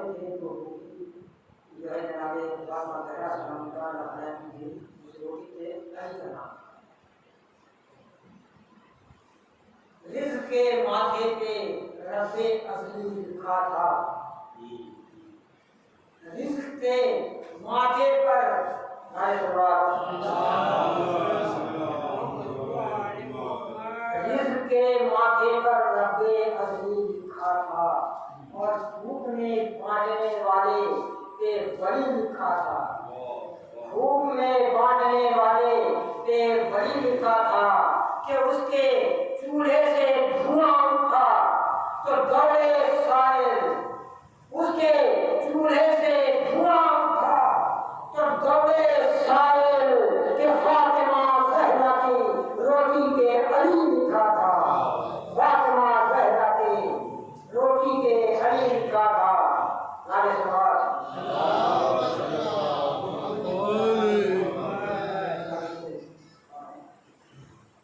खाते थे तो जो है जनाबे फातिमा ज़हरा सलामुल्लाह अलैहा की उस रोटी पे अली का नाम। रिज़्क़ के माथे पे रब्बे असली लिखा था, रिज़्क़ के माथे पर रिज़्क़ के माथे पर रब्बे असली लिखा था और भूख में बांटने वाले पे बड़ी लिखा था, भूख में बांटने वाले पे बड़ी लिखा था कि उसके चूल्हे से धुआं उठा तो दौड़े साहिल, उसके चूल्हे से धुआं उठा तो दौड़े साहिल कि फातिमा ज़हरा की रोटी पे अली लिखा था, फातिमा ज़हरा की रोटी पे अली लिखा था। नारे सवाल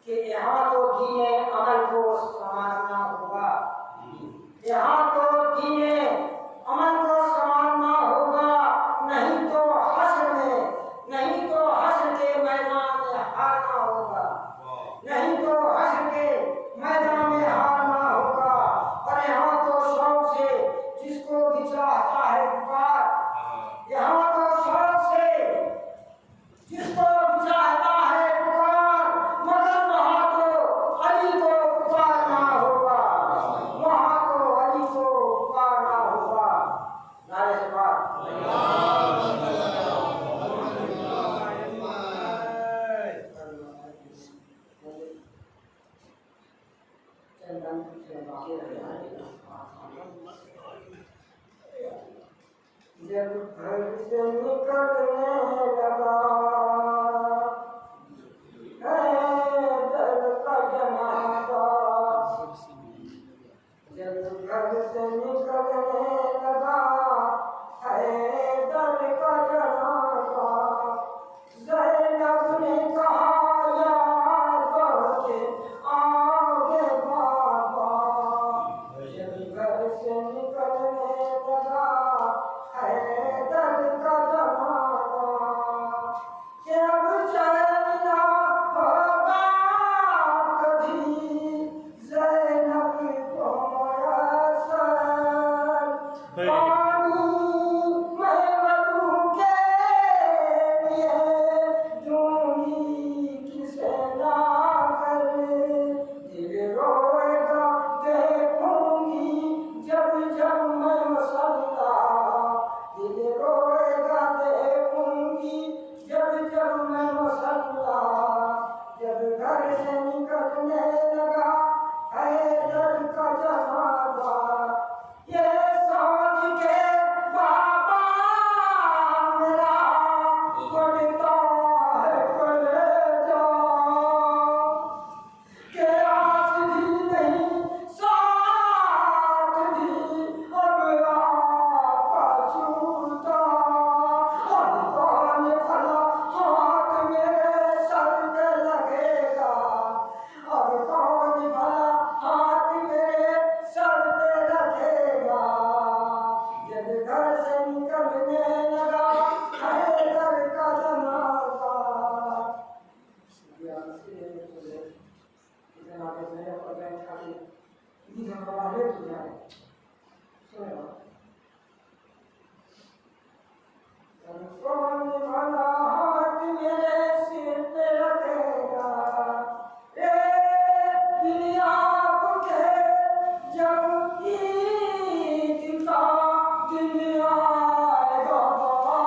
कि यहाँ तो दीने अमल को संभालना होगा, यहाँ तो दीने अमल को संभालना होगा, नहीं तो हश्र के मैदान में हारना होगा, नहीं तो हश्र के मैदान में हारना होगा। और यहाँ तो शौक से जिसको भी चाहता है पुकार, यहाँ तो शौक से जिसको भी चाहता है पुकार, मगर वहाँ तो अली को पुकारना होगा, वहाँ तो अली को पुकारना होगा। नारे सवाल जब घर से निकलने लगा हैदर का जनाजा, जब घर से निकलने लगा हैदर का जनाजा, ज़ैनब ने कहा यार के आगे बाबा, जब घर से निकलने लगा हैदर का जनाजा, कि अब चैन ना होगा कभी ज़ैनब को मयसर, पानी मैं वधू के लिए दूंगी किसे ना कर, दिल रोएगा देखूंगी जब जब मैं मसल्ला, दिल रोएगा देखूंगी जब जब मैं मसल्ला, जब घर से निकलने लगा हैदर का जनाजा, ये सोच के बाबा मेरा बढ़ता है कलेजा, के आस भी नहीं साथ भी अब आपका छूटा, अब कौन भला हाथ मेरे सर पे लगेगा, अब कौन भला हाथ मेरे सर पे लगेगा, जब घर से निकलने लगा हैदर का जनाजा। कौन भला हाथ मेरे सिर पे रखेगा, दुनिया के जब ईद का दिन आएगा बाबा,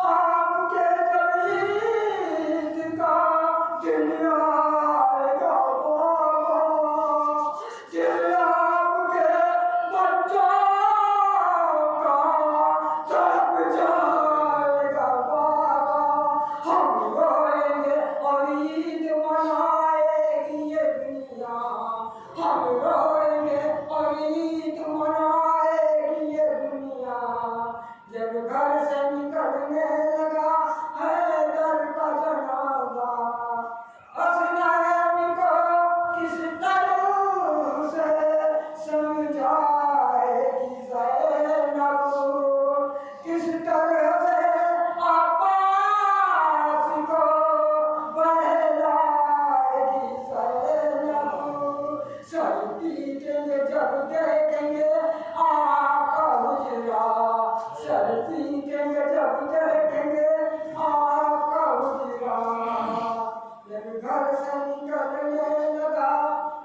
आपके जब ईद का दिन आएगा बाबा, दिल आपके बच्चों का तड़प जाएगा बाबा, हम रोएंगे और ईद मनाएगी ये दुनिया, हम रोएंगे और ईद मनाएगी ये दुनिया, जब घर से निकलने लगा हैदर का जनाजा, हसनैन को किस तरह से पीटेंगे जब देखेंगे आका हुजरा, सर पीटेंगे जब देखेंगे आका हुजरा। जब घर से निकलने लगा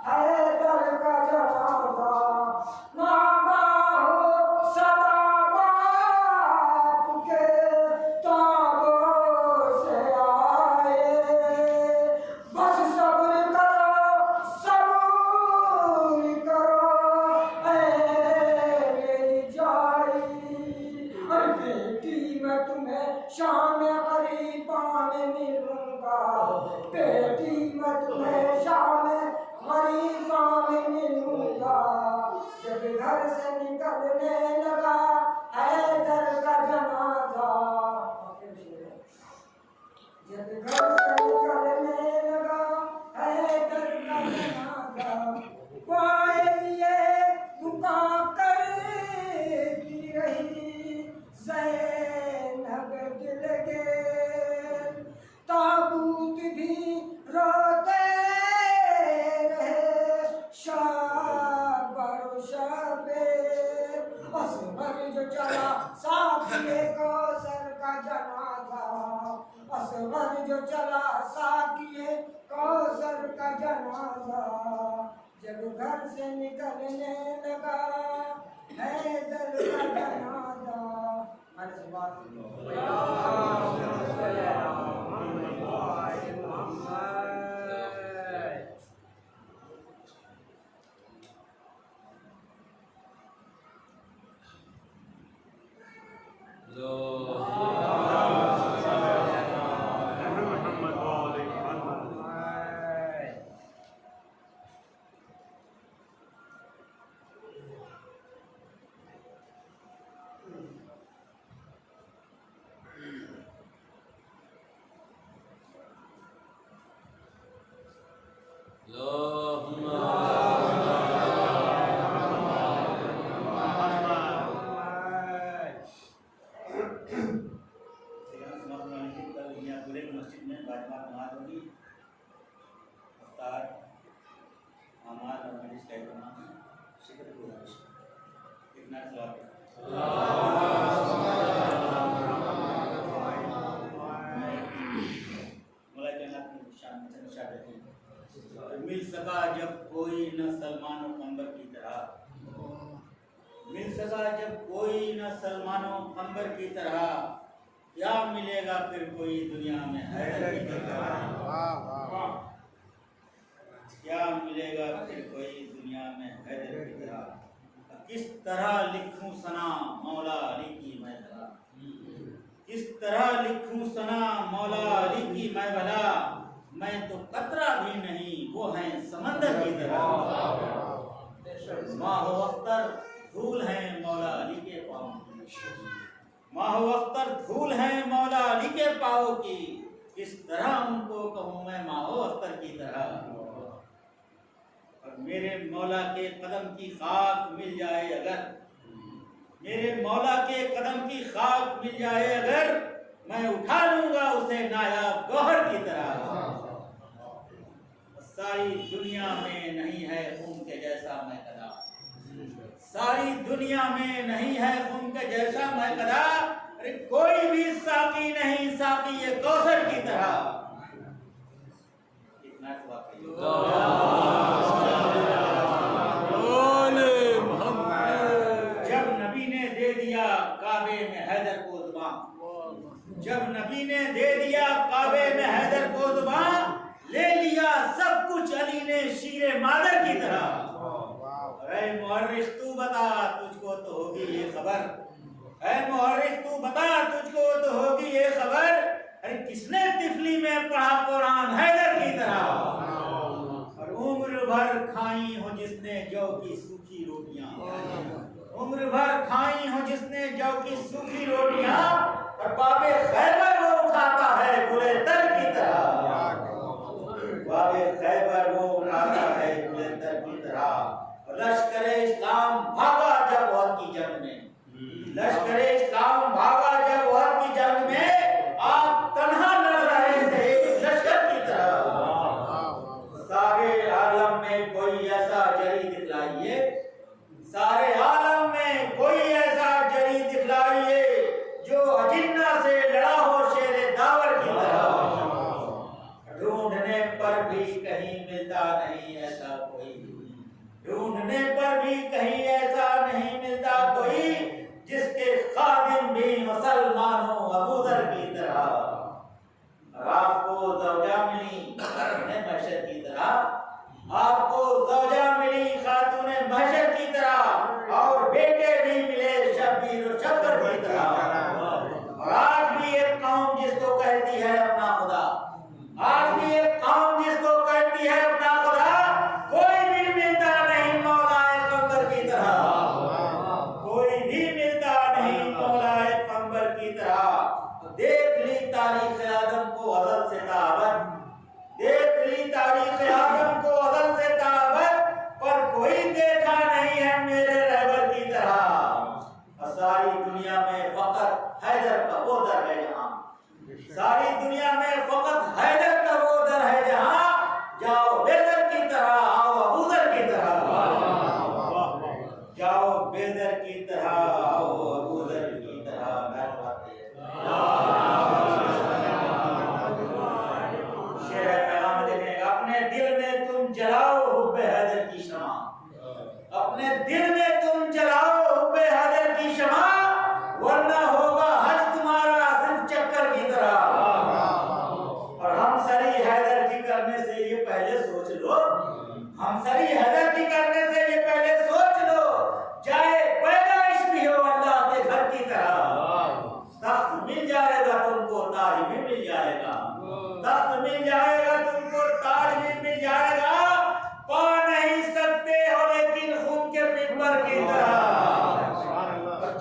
हैदर का जनाजा, नागा हो सदा बाप के ताबों से आए। बस सब्र करो ऐ मेरी जाई। और बेटी मैं तुम्हें शाम गरीबान मिलूंगा, बेटी मैं तुम्हें शाम गरीबान मिलूंगा। जब घर से निकलने लगा हैदर का जनाजा, जब घर से निकलने लगा हैदर का जनाजा, पाए लिए दुका करती रही ज़ैनब दिल के। ताबूत भी रोते रहे शाबर शाबे। असगर जो चला साकिए कौसर का जनाजा, असगर जो चला साकिए कौसर का जनाजा। जब घर से निकलने लगा हैदर का जनाजा। मिल सका जब कोई न सलमानो कंबर की तरह, मिल सका जब कोई न सलमानो कंबर की तरह, क्या मिलेगा फिर कोई दुनिया में हैदर की तरह। क्या मिलेगा फिर कोई दुनिया में हैदर की तरह। किस तरह लिखूं सना मौला अली की मैं भला, किस तरह लिखूं सना मौला अली की मैं भला। मैं तो कतरा भी नहीं वो है समंदर की तरह। माहो अख्तर धूल है मौला अली के पाँव, माहो अख्तर धूल है मौला अली के पाँव की। किस तरह उनको कहूँ मैं माहो अख्तर की तरह। और मेरे मौला के कदम की खाक मिल जाए अगर, मेरे मौला के कदम की खाक मिल जाए अगर, मैं उठा लूंगा उसे नायाब गौहर की तरह। सारी दुनिया में नहीं है खून के जैसा मैं कदा, सारी दुनिया में नहीं है खून के जैसा मैं कदा। अरे कोई भी साकी नहीं साकी ये कौसर की तरह। इतना जब नबी ने दे दिया काबे में हैदर को ज़ुबान, जब नबी ने दे दिया काबे में हैदर को ज़ुबान, ले लिया सब कुछ अली ने शीरे मादर की तरह। ऐ मुहर्रिख तू बता तुझको तो होगी ये खबर, ऐ मुहर्रिख तू बता तुझको तो होगी ये खबर। अरे किसने तिफली में पढ़ा कुरान हैदर की तरह। और उम्र भर खाई हो जिसने जौ की सूखी रोटियां, उम्र भर खाई हो जिसने जौ की सूखी रोटियां। और बाबे खैबर वो उठाता है बुलंदर की तरह, बाबे खैबर वो उठाता है बुलंदर की तरह। लश्करे इस्लाम भागा जब वह की जंग में, लश्करे इस्लाम भागा जब वह की जंग में। आप तन्हा लड़ रहे थे लश्कर की तरह। सारे आलम में कोई ऐसा जरी फरमाइए, सारे आलम में कोई ऐसा जरी दिखलाइए जो अजिन्ना से लड़ा हो शेरे दावर की तरह। ढूंढने पर भी कहीं मिलता नहीं ऐसा कोई, ढूंढने पर भी कहीं ऐसा नहीं मिलता कोई जिसके खादिम भी मुसलमान हो अबू ज़र की तरह। और आपको ज़ौजा मिली खातूने महशर की तरह, आपको ज़ौजा मिली खातूने महशर की तरह, और बेटे भी मिले शब्बीर और शब्बर की तरह। और आज भी एक कौम जिसको कहती है अपना खुदा, आज भी एक कौम जिसको कहती है अपना खुदा, कोई भी मिलता नहीं मौलाए कंबर की तरह, कोई भी मिलता नहीं मौलाए कंबर की तरह। देख ली तारीख आदम को अज़ल से ताबत, देख ली तारीख आदम को अज़ल से ताबत, पर कोई देखा नहीं है मेरे रहबर की तरह। और सारी दुनिया में फकत हैदर का वो दर है जहां, सारी दुनिया में फकत हैदर का वो दर है जहां, जाओ बेदर की तरह आओ अबू ज़र की तरह, जाओ बेदर की तरह आओ अबू ज़र की तरह। अपने दिल में तुम जलाओ हुब्बे हैदर की शमा, अपने दिल में तुम जलाओ हुब्बे हैदर की शमा, वरना होगा हज तुम्हारा सिर्फ चक्कर की तरह। और हम सरी हैदर की करने से ये पहले सोच लो, हम सरी हैदर की करने से ये पहले सोच लो, चाहे पैदाइश भी हो अल्लाह के घर की तरह। तख्त मिल जाएगा तुमको, ताज भी मिल जाएगा, तख्त मिल जाएगा तुमको, ताज भी मिल जाएगा, पा नहीं सकते हो लेकिन खून के मिंबर की तरह।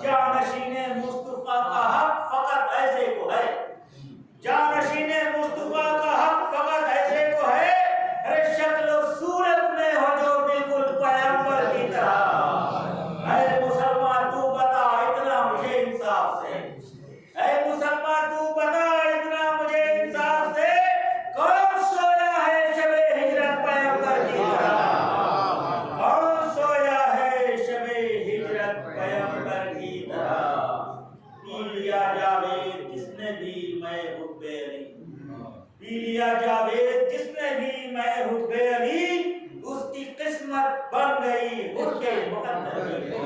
जानशीने मुस्तफा का हक फकत ऐसे को है, जानशीने मुस्तफा का हक फकत ऐसे को है, अरे शक्ल और सूरत में हो जो बिल्कुल पैगंबर की तरह। ऐ मुसलमान तू बता इतना मुझे इंसाफ से, ऐ मुसलमान तू बता इतना मुझे इंसाफ से, कौन सोया है शबे हिजरत पैगंबर की तरह, कौन सोया है शबे हिजरत पैगंबर की तरह। पी लिया जावेद जिसने भी मैं हुब्बे अली, पी लिया जावेद जिसने भी मैं हुब्बे अली, उसकी किस्मत बन गई हुक्के मुकद्दर की।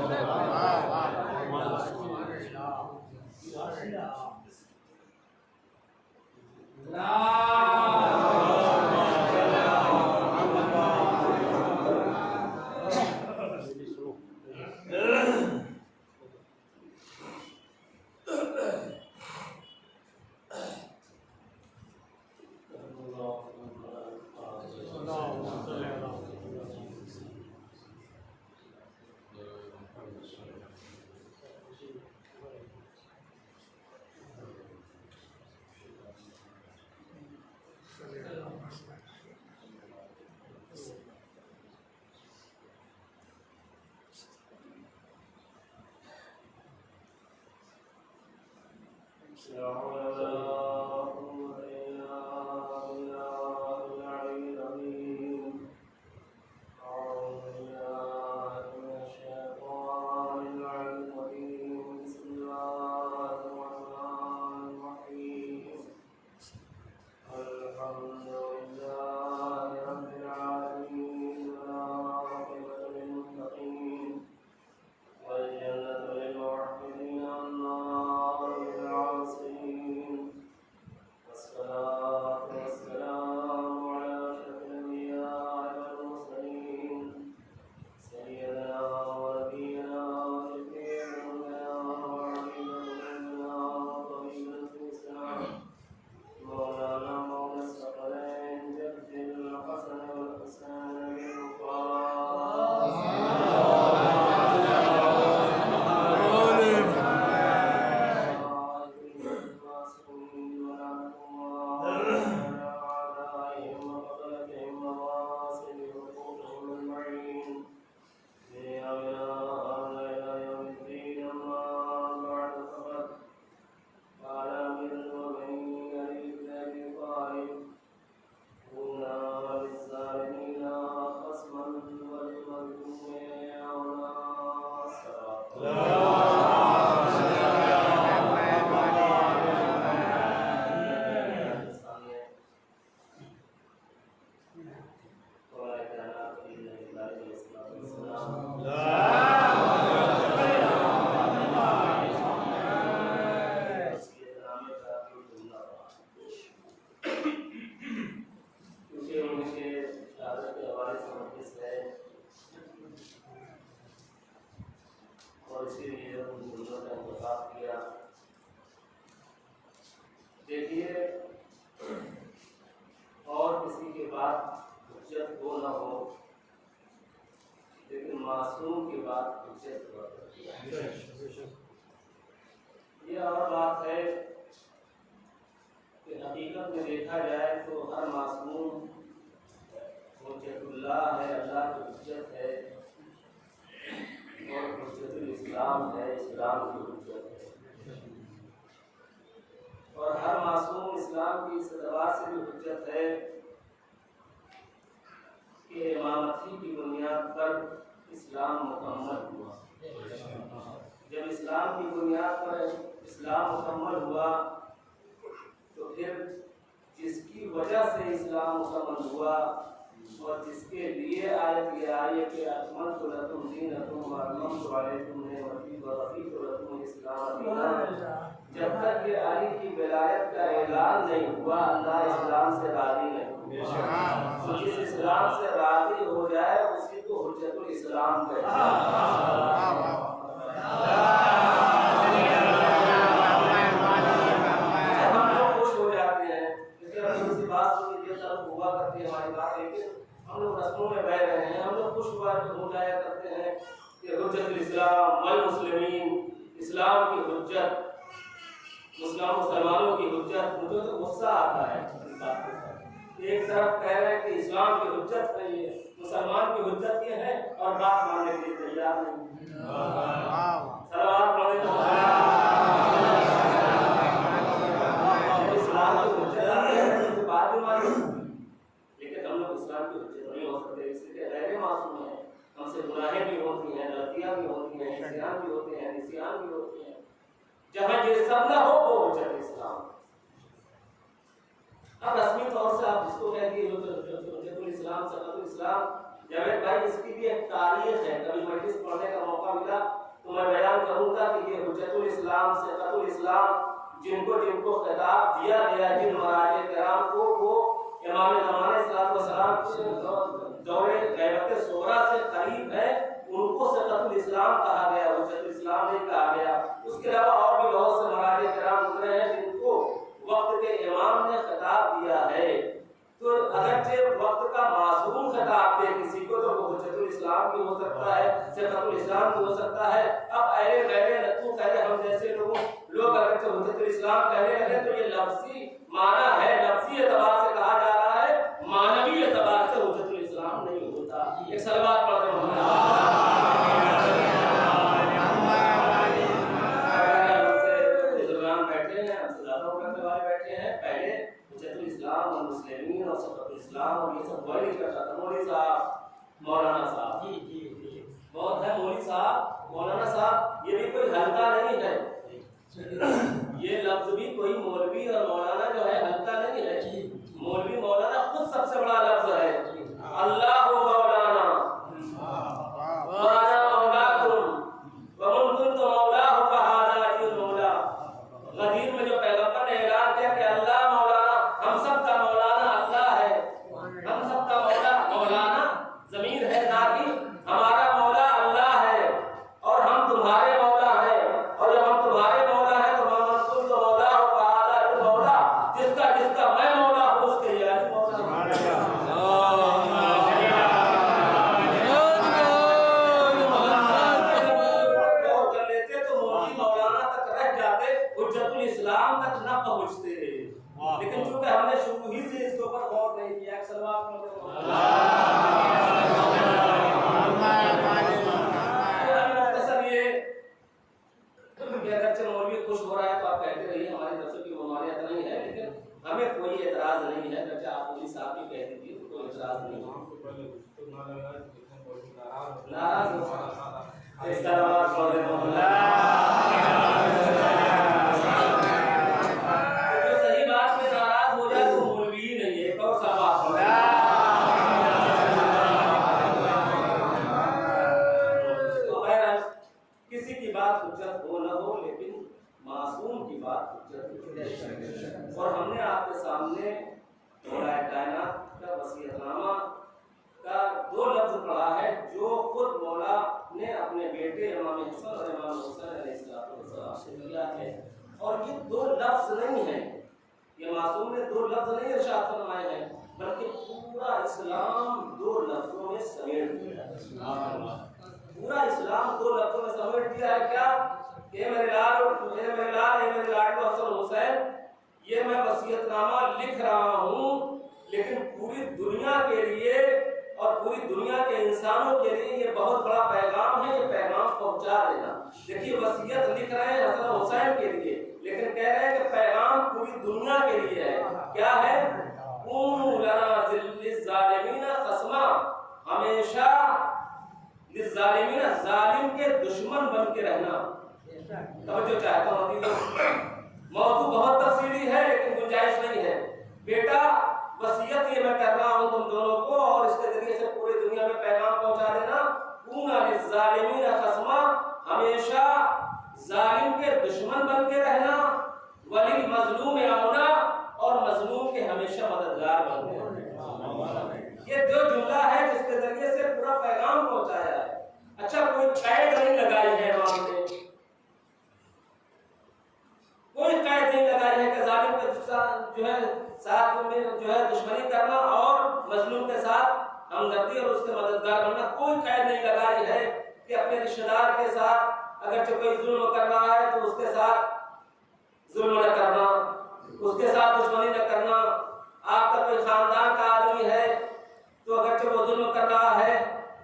और इसीलिए उन सुन्नतों का इंतखाब किया। देखिए, और किसी के बाद हुज्जत हो न हो, लेकिन मासूम के बाद हुज्जत हुआ करती है। ये और बात है कि हकीकत में देखा जाए तो हर मासूम हुज्जतुल्लाह है, अल्लाह की हुज्जत है, और हुज्जतुल इस्लाम है, इस्लाम की हुज्जत है। और हर मासूम इस्लाम की इस एतबार से भी हुज्जत है कि इमामती की बुनियाद पर इस्लाम मुकम्मल हुआ। जब इस्लाम की बुनियाद पर इस्लाम मुकम्मल हुआ तो फिर जिसकी वजह से इस्लाम मुकम्मल हुआ और जिसके लिए आयत ये आई कि अकमलतु लकुम दीनकुम व अतममतु अलैकुम निअमती व रफ़ीतु लकुम इस्लाम दीना, जब तक ये अली की विलायत का ऐलान नहीं हुआ अल्लाह इस्लाम से राज़ी नहीं हुआ। तो जिस इस्लाम से राज़ी हो जाए उसी को हुज्जतुल इस्लाम कहते हैं। हम लोग रस्मों में बह रहे हैं, हम लोग खुश हुआ हो जाया करते हैं कि हुज्जतुल इस्लाम वल मुस्लिमीन, इस्लाम की हुज्जत, मुसलमानों की हुज्जत। मुझे तो गुस्सा आता है इस बात पर। एक तरफ कह रहे हैं कि इस्लाम की हुज्जत नहीं है, मुसलमान की हुज्जत ये है, और बात मानने के लिए तैयार नहीं। सलावत पढ़े तो इस्लाम की हुज्जत बात ही मानी, लेकिन हम लोग इस्लाम की हुज्जत नहीं हो सकते, इसलिए गैर मासूम है, हमसे गुनाहें भी होती हैं, गलतियां भी होती हैं, इस्यान भी होते हैं, निस्यान भी होते हैं। जहाँ ये सब ना हो वो हुज्जत इस्लाम। अब रस्मी तौर से आप जिसको कहते हैं हुज्जतुल इस्लाम, सक़तुल इस्लाम, जावेद भाई इसकी भी एक तारीख है। कभी मजलिस पढ़ने का मौका मिला तो मैं बयान करूंगा कि ये हुज्जतुल इस्लाम, सक़तुल इस्लाम जिनको जिनको खिताब दिया गया, जिन महाराजे किराम को, वो इमाम ज़माना सलाम के दौरे ग़ैबत सुग़रा से करीब है, उनको सक़तुल इस्लाम कहा गया, हुज्जतुल इस्लाम नहीं कहा गया। उसके अलावा और भी बहुत से महाराजे किराम गुज़रे हैं जिनको वक्त के इमाम ने खिताब दिया है। तो अगरचे वक्त का मासूम खिताब दे किसी को तो वो हुज्जतुल इस्लाम भी हो सकता है, सक़तुल इस्लाम भी हो सकता है। अब अहले गैरे नत्थू कहे हम जैसे लोग अगर हुज्जतुल इस्लाम कहने लगे तो ये लफ्ज़ी माना है, लफ्ज़ी एतबार से कहा जा रहा है, मानवी एतबार से हुज्जतुल इस्लाम नहीं होता। एक सलवात पढ़ते हैं पहले हुज्जतुल इस्लाम और मुस्लिमीन और सक़तुल इस्लाम और ये सब वर्णन करता था मौलवी साहब, मौलाना साहब। जी बहुत है मौलवी साहब, मौलाना साहब, ये भी कोई हल्का नहीं है। ये लफ्ज भी कोई मौलवी और मौलाना जो है हल्का नहीं है। मौलवी मौलाना खुद सबसे बड़ा लफ्ज है। अल्लाह मौलाना वाना मौलाकुम वमन कुन्तु मौलाहु फहादा अलियुल मौला। गदीर में जो पैगंबर ने ऐलान किया कि अल्लाह मौलाना, हम सब का मौलाना अल्लाह है, हम सब का मौलाना ज़मीर है ताकि हमारा मौला अल्लाह है और हम तुम्हारे मौला हैं, और जब हम तुम्हारे मौला हैं तो मोहम्मद कुल मौला हो फहादा अलियुल मौला, जिसका जिसका मैं मौला हूं उसके ये अली मौला। हुज्जतुल इस्लाम तक न पहुंचते, लेकिन चूंकि हमने शुरू ही से इसके ऊपर गौर नहीं किया। सलवात अगरचे मौलवी खुश हो रहा है तो आप कहते रहिए, हमारी तरफ से कोई ममानियत नहीं है, लेकिन हमें कोई एतराज नहीं है। अगर आप मौलवी साहब भी कह दीजिए तो कोई एतराज नहीं है। नाराज जो सही बात में नाराज हो जाए तो मौलवी ही नहीं है। एक और सवाल किसी की बात हुज्जत हो न हो, लेकिन मासूम की बात हुज्जत। और हमने आपके सामने कायनात का वसीयतनामा का 2 लफ्ज पढ़ा है जो खुद मौला ने अपने बेटे इमाम हसन और इमाम हुसैन अलैहिस्सलाम से लिया है। और ये 2 लफ्ज नहीं है, ये मासूम ने 2 लफ्ज नहीं इरशाद फरमाए हैं, बल्कि पूरा इस्लाम 2 लफ्जों में समेट दिया है। पूरा इस्लाम 2 लफ्जों में समेट दिया है। क्या? ए मेरे लाल, ए मेरे लाल, ए मेरे लाडलो हसन हुसैन, ये मैं वसीयतनामा लिख रहा हूँ, लेकिन पूरी दुनिया के लिए और पूरी दुनिया के इंसानों के लिए ये बहुत बड़ा पैगाम है, ये पैगाम पहुंचा देना। देखिए वसीयत लिख रहे हैं हसन हुसैन के लिए, लेकिन कह रहे हैं कि पैगाम पूरी दुनिया के लिए है। क्या है? कूनू लना लिज़्ज़ालिमीना क़स्मा, हमेशा लिज़्ज़ालिमीना, जालिम के दुश्मन बन के रहना। तवज्जो चाहता हूँ, मौजू बहुत तफसीली है लेकिन गुंजाइश नहीं है। बेटा वसीयत ये मैं कर रहा हूँ तुम दोनों को, और इसके जरिए से पूरी दुनिया में पैगाम पहुंचा देना। कूना लिज़्ज़ालिमीना क़स्मा, हमेशा जालिम के दुश्मन बन के रहना, वलिल मजलूम औना, और मजलूम के हमेशा मददगार बन के रहना। ये 2 जुमला है जिसके जरिए से पूरा पैगाम पहुंचाया है। अच्छा, कोई कैद नहीं लगाई है इमाम ने, कोई कैद नहीं लगाई है कि जालिम के जो है साथ में जो है दुश्मनी करना और मजलूम के साथ हमदर्दी और उसके मददगार बनना। कोई कैद नहीं लगाई है कि अपने रिश्तेदार के साथ अगर जो कोई जुल्म कर रहा है तो उसके साथ जुल्म न करना, उसके साथ दुश्मनी न करना। आपका कोई खानदान का आदमी है तो अगर जो वो जुल्म कर रहा है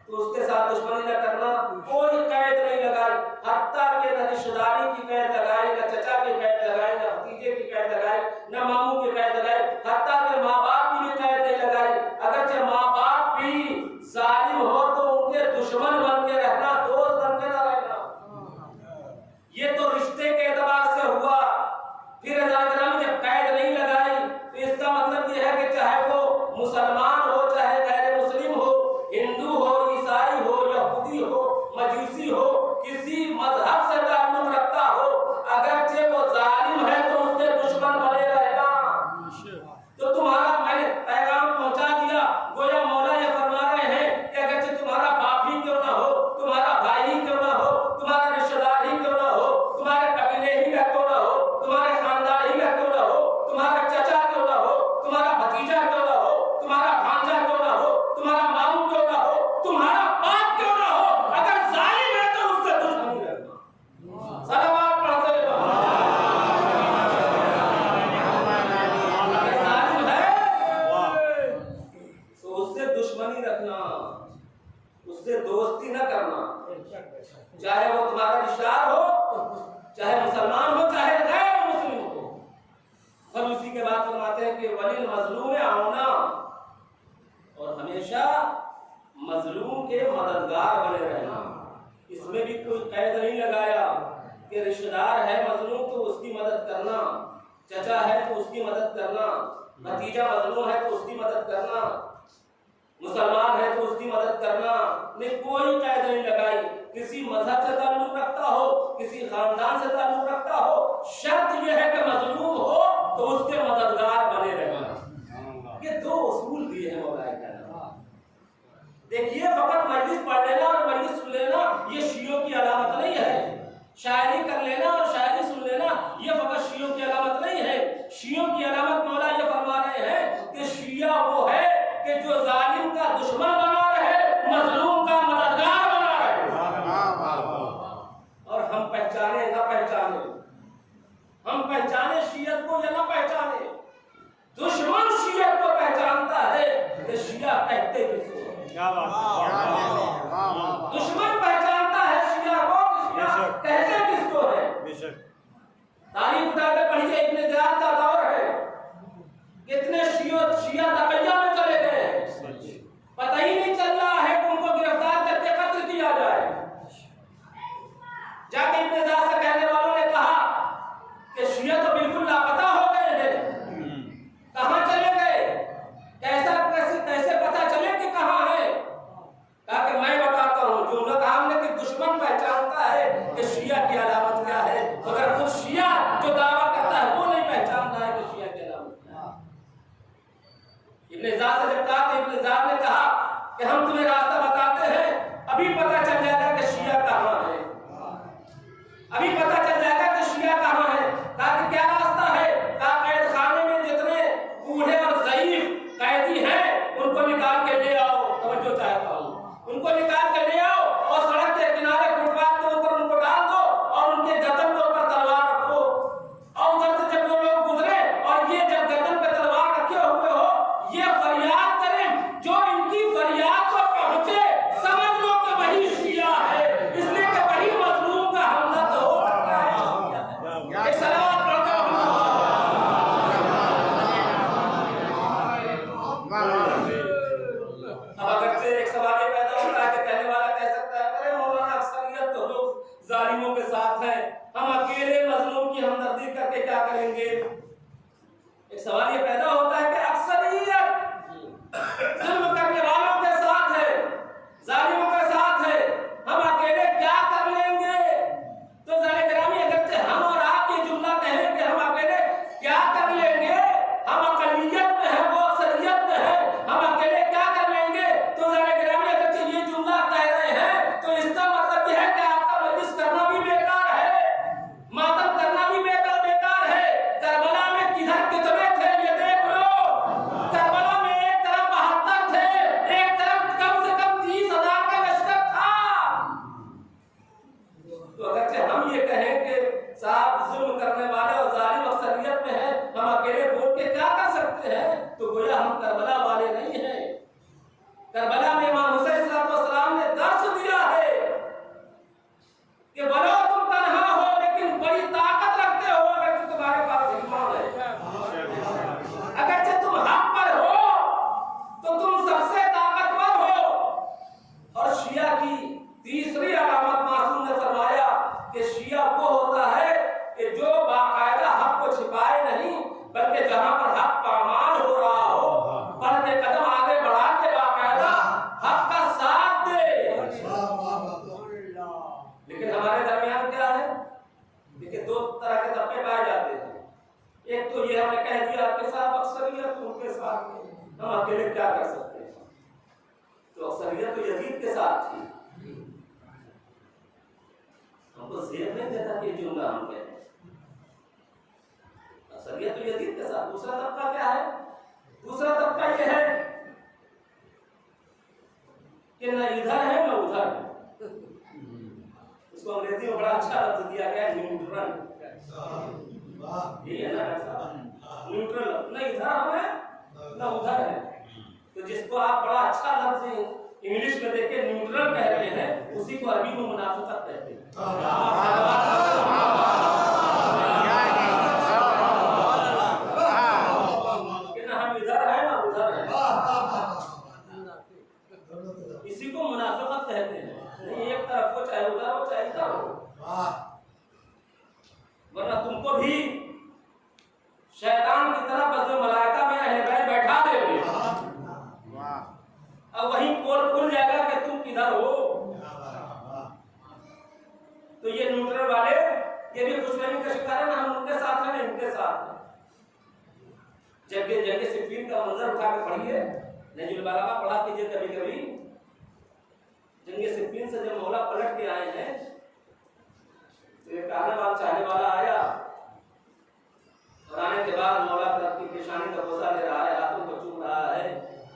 तो उसके साथ दुश्मनी न करना। कोई कैद नहीं लगाई, हत्ता के न रिश्तेदारी की कैद लगाई, न चचा की कैद लगाई, न भतीजे की कैद लगाई, न मामू की कैद लगाई, हत्ता के माँ बाप की भी कैद नहीं लगाई। अगर चाहे माँ बाप भी जालिम हो तो उनके दुश्मन बन के रहना, दोस्त बन के न रहना। ये तो रिश्ते के एतबार से हुआ। फिर जब कैद नहीं लगाई तो इसका मतलब ये है कि चाहे वो मुसलमान हो, चाहे गैर मुस्लिम हो, हिंदू हो, ईसाई हो, यहूदी हो, मजूसी हो, किसी मजहब से ताल्लुक रखता हो, अगरचे वो जालिम है तो उसके दुश्मन बने रहना। तो तुम्हारा मैंने पैगाम पहुंचा दिया। गोया मौला ये फरमा रहे हैं कि अगरचे तुम्हारा बाप ही क्यों ना हो, तुम्हारा भाई ही क्यों ना हो, तुम्हारा रिश्तेदार ही क्यों ना हो, तुम्हारे कबीले ही का क्यों ना हो, तुम्हारे खानदान ही का क्यों ना हो, तुम्हारा चचा क्यों ना हो, तुम्हारा भतीजा क्यों ना हो, तुम्हारा भांजा क्यों ना हो, तुम्हारा मामू क्यों ना हो, तुम्हारा बाप क्यों ना हो, अगर जालिम है तो उससे दुश्मनी रखना। सलावत पढ़ते रहो। अगर जालिम है तो उससे दुश्मनी रखना, उससे दोस्ती न करना, चाहे वो तुम्हारा रिश्तेदार हो, चाहे मुसलमान हो, चाहे गैर मुस्लिम हो। और उसी के बाद फरमाते हैं कि वलिल मजलूम औना, और हमेशा मजलूम के मददगार बने रहना। इसमें भी कोई कैद नहीं लगाया कि रिश्तेदार है मजलूम तो उसकी मदद करना, चचा है तो उसकी मदद करना, भतीजा मजलूम है तो उसकी मदद करना, मुसलमान है तो उसकी मदद करना। ने कोई कैद नहीं लगाई। किसी मजहब से ताल्लुक रखता हो, किसी खानदान से ताल्लुक रखता हो, शर्त यह है कि मजलूम हो तो उसके मददगार बने रहना। ये 2 उसूल दिए हैं मौला ने। देखिए फकत मजलिस पढ़ लेना और मजलिस सुन लेना ये शियों की अलामत नहीं है। शायरी कर लेना और शायरी सुन लेना ये फकत शियों की अलामत नहीं है। शियों की अलामत मौला ये फरमा रहे हैं कि शिया वो है कि जो जालिम का दुश्मन बना रहे, मजलूम का मददगार बना रहे। और हम पहचाने ना पहचाने, हम पहचाने शियत को या ना पहचाने, दुश्मन शियत को पहचानता है कि शिया कहते किसको। दुश्मन पहचानता है शिया को, शिया कहते किसको है। तारीफ उठा के पढ़िए, इब्ने ज़ियाद का दौर है, कितने शिया तकैया में चले गए, पता ही नहीं चल रहा है कि उनको गिरफ्तार करके कत्ल किया जाए। जाके इब्ने ज़ियाद से कहने वालों ने कहा कि शिया तो बिल्कुल लापता हो गए हैं, कहां चले गए, कैसे पता चले कि कहां है। कहा कि मैं बताता हूं। जो उन्होंने कहा हमने कि दुश्मन पहचानता है कि शिया की अलामत क्या है, मगर खुद शिया जो दावा करता है वो नहीं पहचानता है कि शिया की अलामत क्या है। इब्ने ज़ियाद से जब कहा तो इब्ने ज़ियाद ने कहा कि हम लेकिन हमारे दरमियान क्या है? देखिए दो तरह के तबके पाए जाते हैं। एक तो ये हमने कह दिया कि साहब अक्सरियत उनके साथ है, हम अकेले क्या कर सकते हैं। तो अक्सरियत तो यजीद के साथ थी, हमको जेब नहीं देता कि जुमला हम कहते हैं। अक्सरियत तो यजीद के साथ। दूसरा तबका क्या है? दूसरा तबका ये है कि न इधर है न उधर है। उसको अंग्रेजी में बड़ा अच्छा लफ्ज दिया गया है, न्यूट्रल। ये है ना न्यूट्रल, न इधर है न उधर है। तो जिसको आप बड़ा अच्छा लफ्ज इंग्लिश में देके न्यूट्रल कह रहे हैं, उसी को अरबी में मुनाफिकत कहते हैं। कि ना हम इधर है ना उधर है, इसी को मुनाफिकत कहते हैं। नहीं एक तरफ हो चाहे उधर हो चाहे इधर हो, वरना तुमको भी शैतान की तरह बस मलाइका में अहले बैत बैठा देंगे। अब वहीं पोल खुल जाएगा कि तुम किधर हो। तो ये न्यूट्रल वाले ये भी खुशफहमी का शिकार है ना, हम उनके साथ हैं ना इनके साथ हैं। जगह सिफीन का मंजर उठा के पढ़िए, नजरुल बलागा पढ़ा कीजिए कभी कभी। जंगे सिफीन से जब मौला पलट के आए हैं तो एक चाहने वाला आया और आने के बाद मौला की पेशानी का बोसा ले रहा है, हाथों को चूम रहा है,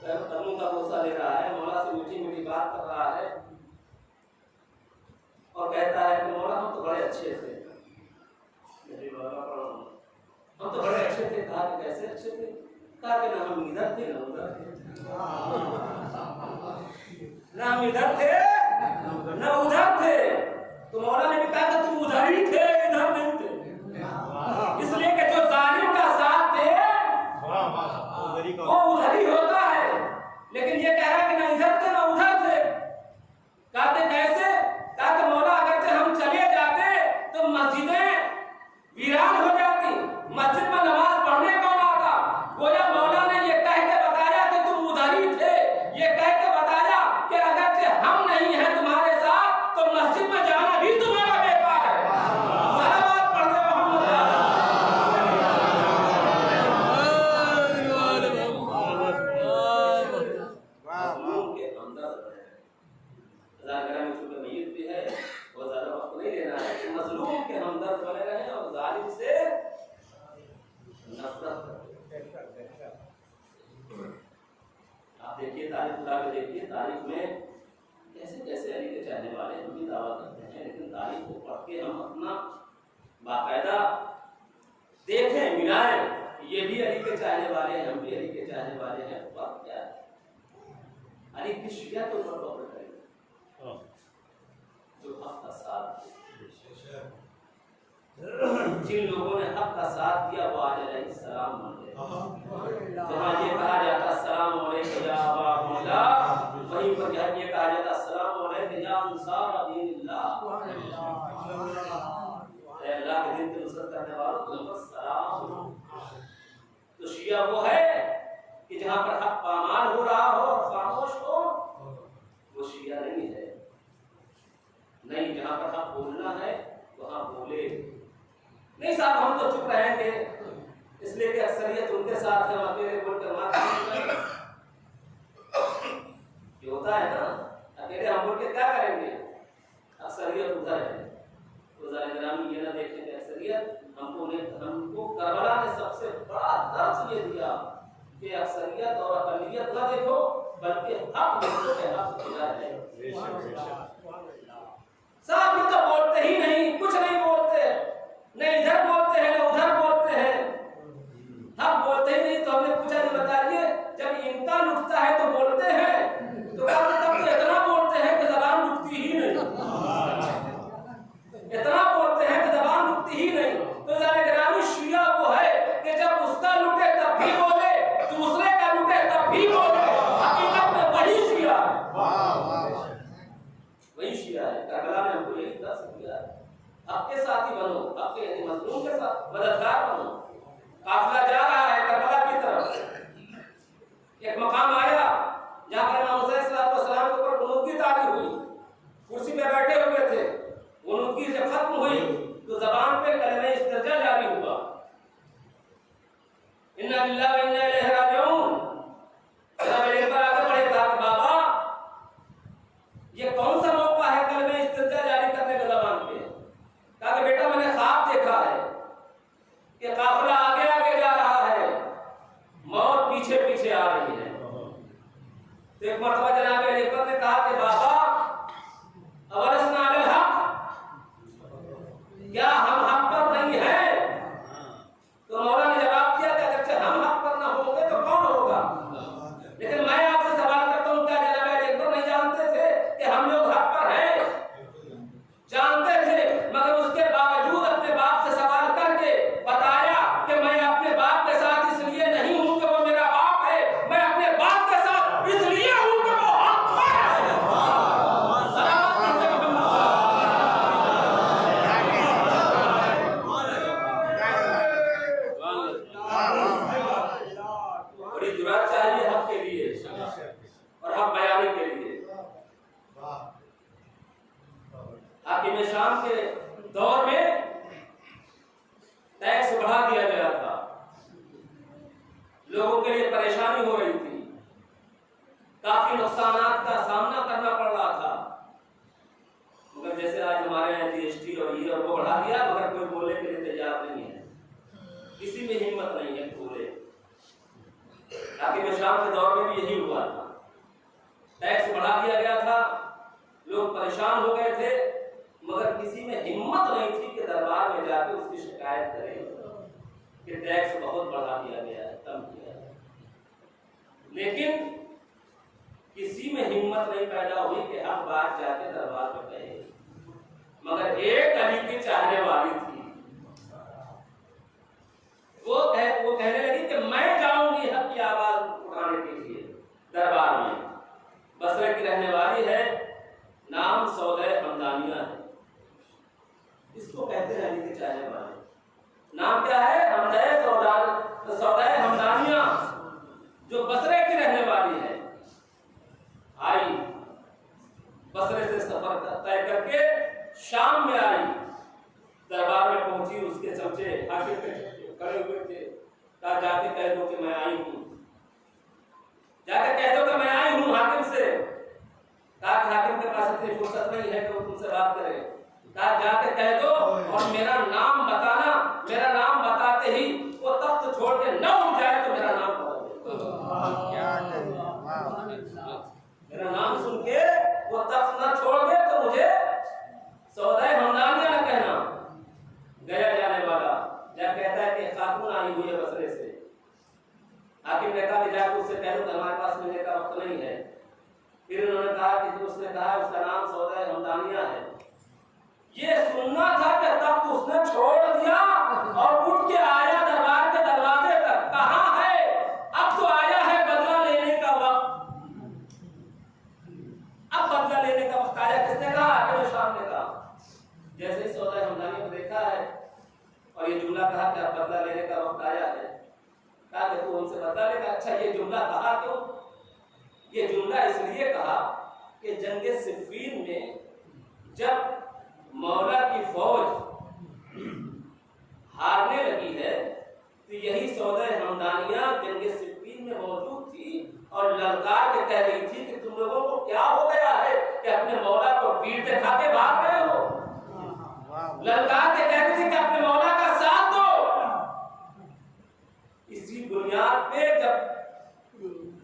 कदमों का बोसा ले रहा है, मौला से मीठी मीठी बात कर रहा है और कहता है कि मौला हम तो बड़े अच्छे थे। हम तो बड़े अच्छे थे। कहा कि कैसे अच्छे थे? कहा कि ना हम इधर थे ना उधर थे, ना हम इधर थे ना उधर थे। तो मौला ने भी कहा कि तुम उधर ही थे, इधर नहीं थे। इसलिए कि जो जालिम का साथ दे वो उधर ही होता है। लेकिन ये कह रहा है कि ना इधर थे ना उधर थे। कहते कैसे? कहा कि मौला अगर हम चले जाते तो मस्जिदें वीरान हो जाती, मस्जिद में नमाज पढ़ने कौन आता। गोया मौला ने ये कह के बताया कि तुम उधर ही थे, ये कह के बताया कि अगर हम नहीं हैं तुम्हारे साथ तो मस्जिद में जाना भी तुम्हारा बेकार है। सलावत पढ़ते हो हम के अंदर में मय्यत भी है, बहुत ज्यादा वक्त नहीं लेना है कि मजलूम के हमदर्द बने रहे और जालिम से नफरत करते। आप देखिए तारीख उठा के देखिए, तारीख में कैसे कैसे अली के चाहने वाले हम भी दावा करते हैं, लेकिन तारीख को पढ़ के हम अपना बाकायदा देखें मिलाएं, ये भी अली के चाहने वाले हैं, हम भी अली के चाहने वाले हैं। फर्क क्या है? अली की शिया के ऊपर फख्र करें जो हक का साथ, जिन लोगों ने हक का साथ दिया वो आज अलैहिस्सलाम मान गए। जहाँ ये कहा जाता अस्सलाम अलैकुम या अबा अब्दुल्लाह, वहीं पर जहाँ ये कहा जाता अस्सलाम अलैकुम या अंसार दीनिल्लाह, अल्लाह के दिन की नुसरत करने वालों को सलाम। तो शिया वो है कि जहाँ पर हक पामाल हो रहा हो और खामोश हो, वो शिया नहीं है। नहीं, जहाँ पर हक बोलना है वहाँ बोले। नहीं साहब हम तो चुप रहेंगे इसलिए कि अक्सरियत उनके साथ है, अकेले बोलकर मार ये होता है ना। अकेले हम बोल के क्या करेंगे? अक्सरियत उधर है। तो ज़रा-ज़रा ये ना देखें कि अक्सरियत हमको करबला ने सबसे बड़ा दर्द ये दिया कि अक्सरियत और अक़लियत ना देखो बल्कि हक देखो के हक खुदा है। साहब ये तो बोलते ही नहीं, कुछ नहीं बोलते, न इधर बोलते हैं न उधर बोलते हैं, हम बोलते ही नहीं। तो हमने पूछा नहीं, बताइए जब इनका नुकता है तो बोलते हैं, तो तब तो इतना बोलते हैं कि ज़बान रुकती ही नहीं, इतना बोलते हैं कि ज़बान रुकती ही नहीं। तो ज़रा शिया वो है कि जब उसका लुटे तब भी बोले, दूसरे का लुटे तब भी बोले। हकीकत में वही शिया है, वही शिया है। करबला ने हमको यही दर्स दिया है, आपके साथी बनो, आपके यानी मजलूम के साथ मददगार बनो। काफिला जा रहा है करबला की तरफ, एक मकाम आया जहाँ पर इमाम हुसैन सल्लल्लाहु अलैहि वसल्लम के ऊपर कुनूत की तारीफ हुई, कुर्सी पे बैठे हुए थे, जानते थे, मगर उसके बावजूद अपने बाप से सवाल करके बताया कि मैं अपने बाप के साथ इसलिए नहीं हूं कि वो मेरा बाप है, मैं अपने बाप के साथ इसलिए हूं कि वो हक है। बड़ी जुर्रत चाहिए हक के लिए और हक बयानी के लिए। हाकिम शाम के दौर में टैक्स बढ़ा दिया गया था, लोगों के लिए परेशानी हो रही थी, काफी नुकसानात का सामना करना पड़ रहा था। मगर जैसे आज हमारे यहाँ जीएसटी और ये और वो बढ़ा दिया, मगर कोई बोलने के लिए तैयार नहीं है, किसी में हिम्मत नहीं है बोले। हाकिम शाम के दौर में भी यही हुआ था, टैक्स बढ़ा दिया गया था, लोग परेशान हो गए थे, मगर किसी में हिम्मत नहीं थी कि दरबार में जाकर उसकी शिकायत करें कि टैक्स बहुत बढ़ा दिया गया है, कम किया है। लेकिन किसी में हिम्मत नहीं पैदा हुई कि हम बात जाके दरबार में कहें। मगर एक अली की चाहने वाली थी, वो कहने लगी कि मैं जाऊंगी हक की आवाज उठाने के लिए दरबार में। बसरा की रहने वाली है, नाम सौदे हमदानिया है, इसको कहते हैं अली के चाहने वाले। नाम क्या है? सौदे हमदानिया, जो बसरे की रहने वाली है। आई बसरे से सफर तय करके शाम में आई, दरबार में पहुंची, उसके चमचे हाकिम पे खड़े हुए थे। कहा जाके कह दो कि मैं आई हूं, जाके कह दो कि मैं आई हूं हाकिम से। कहा हाकिम के पास इतनी फुर्सत नहीं है कि वो तुमसे बात करे। कहा जाके कह दो और मेरा नाम बताना, मेरा नाम बताते ही वो तख्त छोड़ के न उठ जाए तो मेरा नाम बता दे। मेरा नाम सुन के वो तख्त न छोड़ दे तो मुझे सौदे हमदानिया न कहना। गया जाने वाला जब कहता है कि खातून आई हुई है बसरे से, हाकिम ने कहा कि जाकर उससे कह दो कि हमारे पास मिलने का वक्त नहीं है। फिर उन्होंने कहा कि उसने कहा उसका नाम सौदे हमदानिया है। ये सुनना था कि तब उसने छोड़ दिया और उठ के आया दरबार के दरवाजे तक। कहां है? अब तो आया है बदला लेने का वक्त। अब बदला लेने का वक्त आया। किसने कहा? हाकिम शाम ने कहा। जैसे ही सौदा हमदानी को देखा है और ये जुमला कहा कि अब बदला लेने का वक्त आया है, कहा कि तू हमसे बदला लेगा। अच्छा, ये जुमला कहा क्यों? ये जुमला इसलिए कहा कि जंगे सिफ़ीन में जब मौला की फौज हारने लगी है तो यही सौदे हमदानिया जंगे सिफ़ीन में मौजूद थी और ललकार के कह रही थी कि तुम लोगों को क्या हो गया है कि अपने मौला को पीठ पे खा के भाग रहे हो। ललकार के कह रही थी कि अपने मौला का साथ दो। इसी बुनियाद पे जब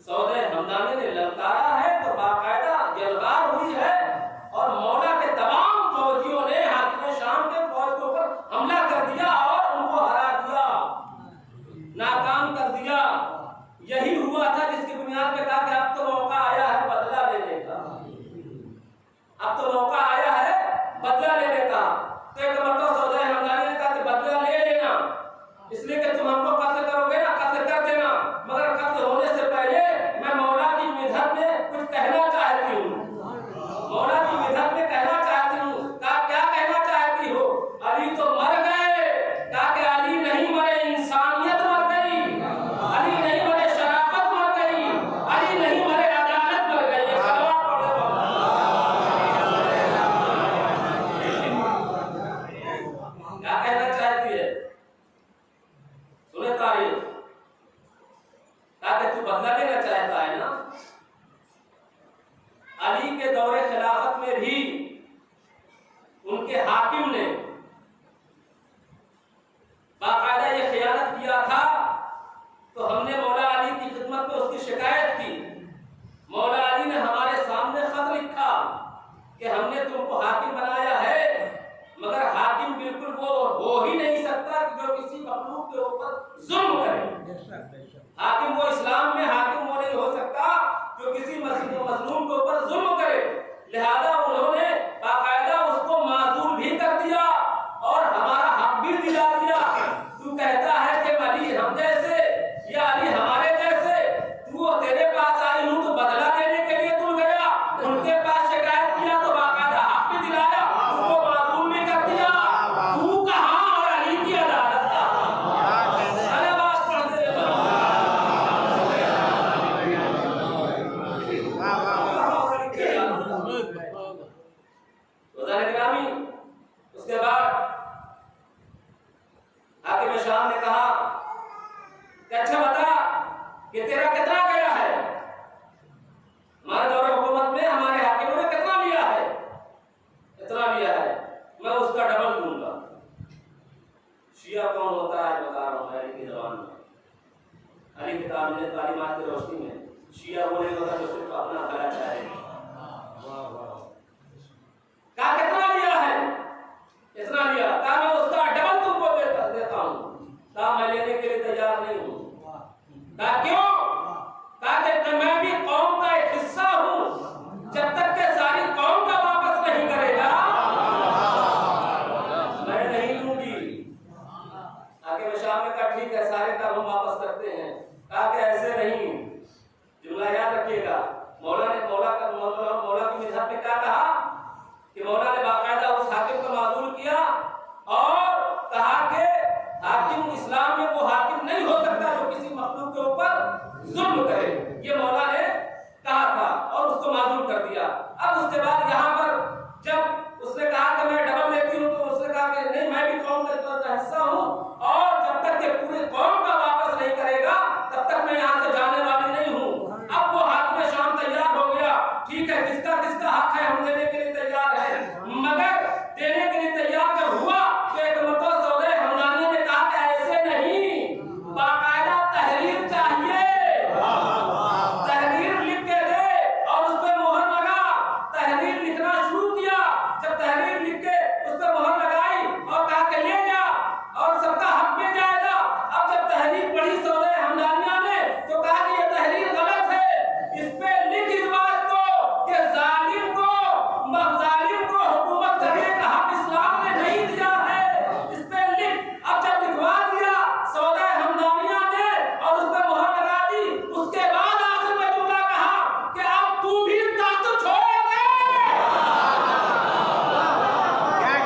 सौदे हमदानी ने ललकारा है तो बाकायदा जलगार हुई है और मौला के तमाम फौजियों ने हाकिम शाम के फौज के ऊपर हमला कर दिया और उनको हरा दिया, नाकाम कर दिया। यही हुआ था जिसकी बुनियाद पे कहा कि अब तो मौका आया है बदला लेने का। अब तो मौका आया है बदला लेने का। तो एक मतलब सौदे हमदानी ने कहा कि बदला ले लेना, इसलिए कि तुम हमको कत्ल करोगे ना, कत्ल कर देना, मगर कत्ल होने से पहले मैं मौला की मिधत में कुछ कहना चाहती हूँ। मौला की मिधत में कहना चाहती हूँ। कहा क्या कहना चाहती हो? अली तो मर गए। कहा कि अली नहीं मरे, इंसानियत मर गई। अली नहीं मरे, शराफत मर गई। अली नहीं मरे, अदालत मर गई। ये सलवात पढ़ क्या कहना चाहती है? सुने तारीफ। ताकि तू बदला लेना चाहता है ना। अली के दौरे खिलाफत में भी उनके हाकिम ने बाकायदा ये खियानत किया था, तो हमने मौला अली की खिदमत में उसकी शिकायत की। मौला अली ने हमारे सामने खत लिखा कि हमने तुमको हाकिम बनाया है, मगर हाकिम बिल्कुल वो हो ही नहीं सकता कि जो किसी मखलूक के ऊपर जुल्म करे। हाकिम वो इस्लाम में हाकिम वो नहीं हो सकता जो किसी मजलूम के ऊपर जुल्म करे। लिहाजा उन्होंने बाकायदा उसको माजूम शिया वो नहीं होता जो सिर्फ अपना भला चाहे। कहा कितना लिया है? इतना लिया। कहा मैं उसका डबल तुमको देता हूँ। कहा मैं लेने के लिए तैयार नहीं हूँ। कहा क्यों? कहा कि मैं भी कौम का एक हिस्सा हूँ, जब तक के सारी कौम का वापस नहीं करेगा मैं नहीं लूंगी। आके मैं शाम में कहा ठीक है सारे का हम वापस करते हैं। कहा कि ऐसे नहीं, जुमला याद रखिएगा। मौला की मिजाज में क्या कहा कि मौला ने बाकायदा उस हाकिम को माजूर किया और कहा कि हाकिम इस्लाम में वो हाकिम नहीं हो सकता जो किसी मखलूक के ऊपर जुल्म करे। ये मौला ने कहा था और उसको माजूर कर दिया। अब उसके बाद यहाँ पर जब उसने कहा कि मैं डबल लेती हूँ तो उसने कहा कि नहीं मैं भी कौम का हिस्सा हूँ और जब तक के पूरे कौम का वापस नहीं करेगा तब तक मैं यहाँ से जाने वाली नहीं हूँ। अब वो हाकिम शाम तैयार हो गया। ठीक है किसका किसका हक है हम देने के लिए तैयार है, मगर देने के लिए तैयार जब हुआ तो एक मतलब सौदे हमदानी ने कहा कि ऐसे नहीं, बाकायदा तहरीर चाहिए। तहरीर लिख के दे और उस पर मोहर लगा। तहरीर लिखना शुरू किया। जब तहरीर लिख के उस पर मोहर लगाई और कहा कि ले जा और सबका हक मिल जाएगा। अब जब तहरीर पढ़ी सौदे हमदानिया ने तो कहा कि ये तहरीर गलत है, इस पे लिख इस बात को कि जालिम को हुकूमत करने का हक इस्लाम ने नहीं दिया है, इस पे लिख। अब जब लिखवा दिया सौदे हमदानिया ने और उस पर मोहर लगा दी, उसके बाद आखिर में जुमला कहा कि अब तू भी तख्त छोड़ दे।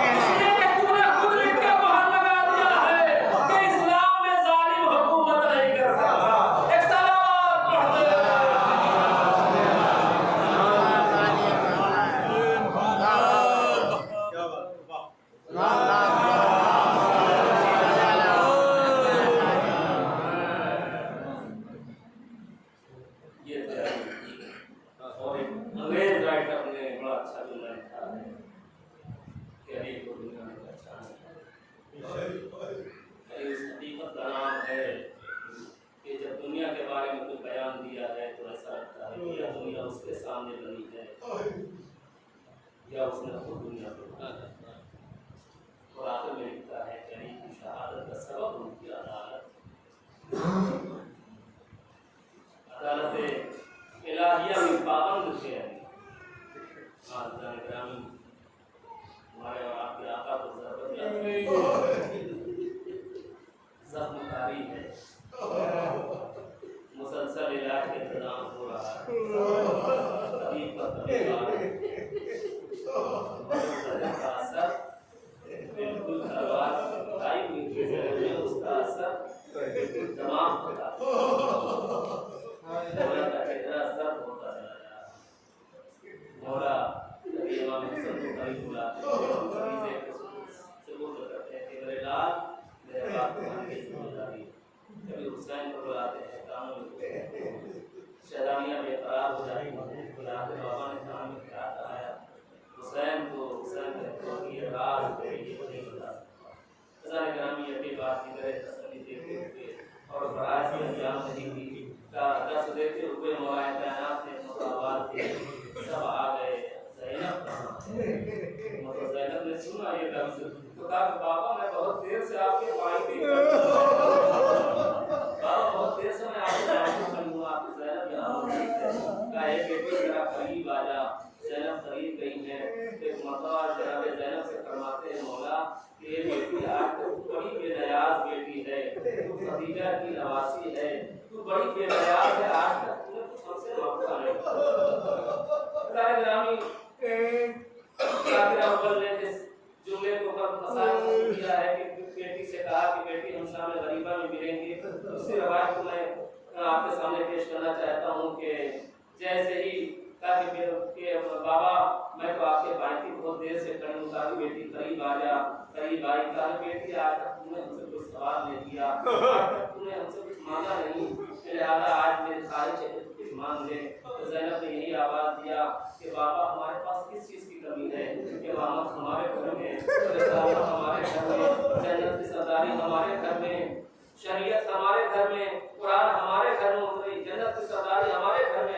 इसलिए कि तूने खुद लिख के मोहर लगा दिया है कि इस्लाम में जालिम हुकूमत नहीं कर सकता। एक सलावत पढ़ दे। ये और एक अंग्रेज राइटर ने बड़ा अच्छा जुमला लिखा है कि अली को दुनिया में पहचाना। इस हकीकत का नाम है कि जब दुनिया के बारे में कोई बयान दिया है तो ऐसा लगता है कि यह दुनिया उसके सामने बनी है या उसने खुद दुनिया को बना है। और आखिर में लिखता है कि अली की शहादत का सबब उनकी अदालत इलाहिया में पाबंद थे। ग्रामीण हमारे और आपके आका को जख्मकारी है, मुसलसल इलाज का इंतजाम हो रहा है। तबीब का असर बिल्कुल ढाई हुई, उसका असर तमाम होता होता है। मौला इमाम हसन को करीब बुलाते हैं, सबूत करते हैं कि मेरे लाल मेरे बाप को मानने की जिम्मेदारी। कभी हुसैन को बुलाते हैं, कानों में शहजादियाँ बेकरार हो जाती हैं। बुलाते बाबा ने कान में क्या कहा हुसैन को, हुसैन को ये राज ये नहीं बता सकता। ग्रामीण अपनी बात की तरह तसल्ली देते हुए और बरात की अंजाम नहीं दी का दस देते हुए मौलाए कायनात ने मुतावाल थे, सब आ गए। ज़ैनब मतलब ज़ैनब ने सुना ये लफ्ज़ तो कहा बाबा मैं बहुत देर से आपके मायके बाबा बहुत देर से मैं आपके मायके खड़ी हूँ, आपकी ज़ैनब यहाँ मौजूद है। कहा एक बेटी जरा करीब आ जा। ज़ैनब करीब गई है। एक मरतबा जनाब ज़ैनब से फरमाते हैं मौला कि ये बेटी आज तक बड़ी बेनयाज बेटी है, तू खदीजा की नवासी है, तू बड़ी बेनयाज है, आज तक तूने कुछ हमसे मांगा नहीं। सारे ग्रामीण अव्वल ने इस जुमले को पसंद किया है कि बेटी से कहा कि बेटी हम शाम गरीबा में मिलेंगे। उसकी रवायत को मैं आपके सामने पेश करना चाहता हूँ कि जैसे ही कि बाबा मैं तो आपके भाई की बहुत देर से खड़ी हूँ, कहा बेटी करीब आ जा। करीब आई, कहा बेटी आज तक तूने हमसे कुछ सवाल नहीं किया, आज तक तूने हमसे कुछ मांगा नहीं, लिहाजा आज मेरे ख्वाहिश है कुछ मांग ले। तो ज़ैनब ने यही आवाज़ दिया कि बाबा हमारे पास किस चीज़ की कमी है, कि इमामत हमारे घर में, रिसालत हमारे घर में, जन्नत की सरदारी हमारे घर में, शरीयत हमारे घर में, कुरान हमारे घर में उतरी, जन्नत की सरदारी हमारे घर में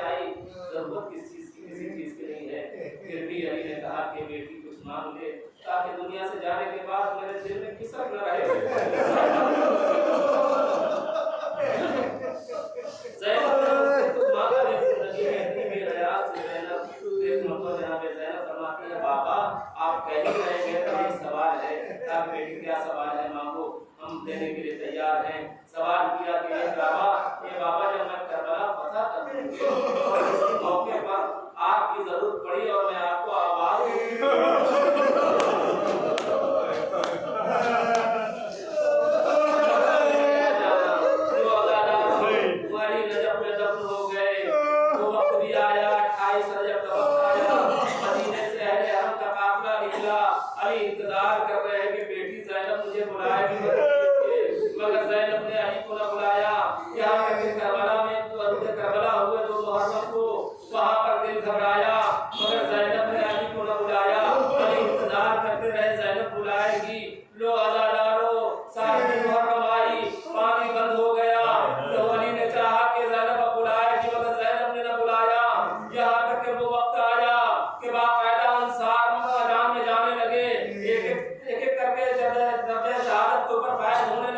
से जाने के बाद मेरे दिल में किसक न रहे। ज़ैनब ने कुछ मांगा नहीं, जिंदगी में इतनी बेहयात से ज़ैनब एक मरतबा जनाब ज़ैनब फरमाती है, बाबा आप कह ही रहे हैं तो एक सवाल है, आप बेटी क्या सवाल है मांगो, हम देने के लिए तैयार हैं। सवाल किया कि ये बाबा जब मैं करबला फतह करूंगी और इसी मौके पर आपकी जरूरत पड़ी और मैं आपको आवाज तुम्हारी नजर में दफन हो गए, वो वक्त भी आया 28 रजब का वक्त आया, मदीने से अहले हरम का काफिला निकला, अली इंतजार कर रहे हैं कि बेटी ज़ैनब मुझे बुलाएगी, मगर ज़ैनब ने अली को न बुलाया। यहाँ तक कि करबला में करबला हुए 2 मुहर्रम को वहाँ पर दिल घबराया, मगर ज़ैनब ने अली को न बुलाया। अली इंतजार करते रहे ज़ैनब बुलाएगी। लो अज़ादारो सारी मुहर्रम आई, पानी बंद हो गया, तो अली ने चाहा कि ज़ैनब बुलाएगी, मगर ज़ैनब ने न बुलाया। यहाँ तक कि वो वक्त आया कि बाकायदा अंसार मैदान में जाने लगे, एक एक करके जब शहादत के ऊपर फायद होने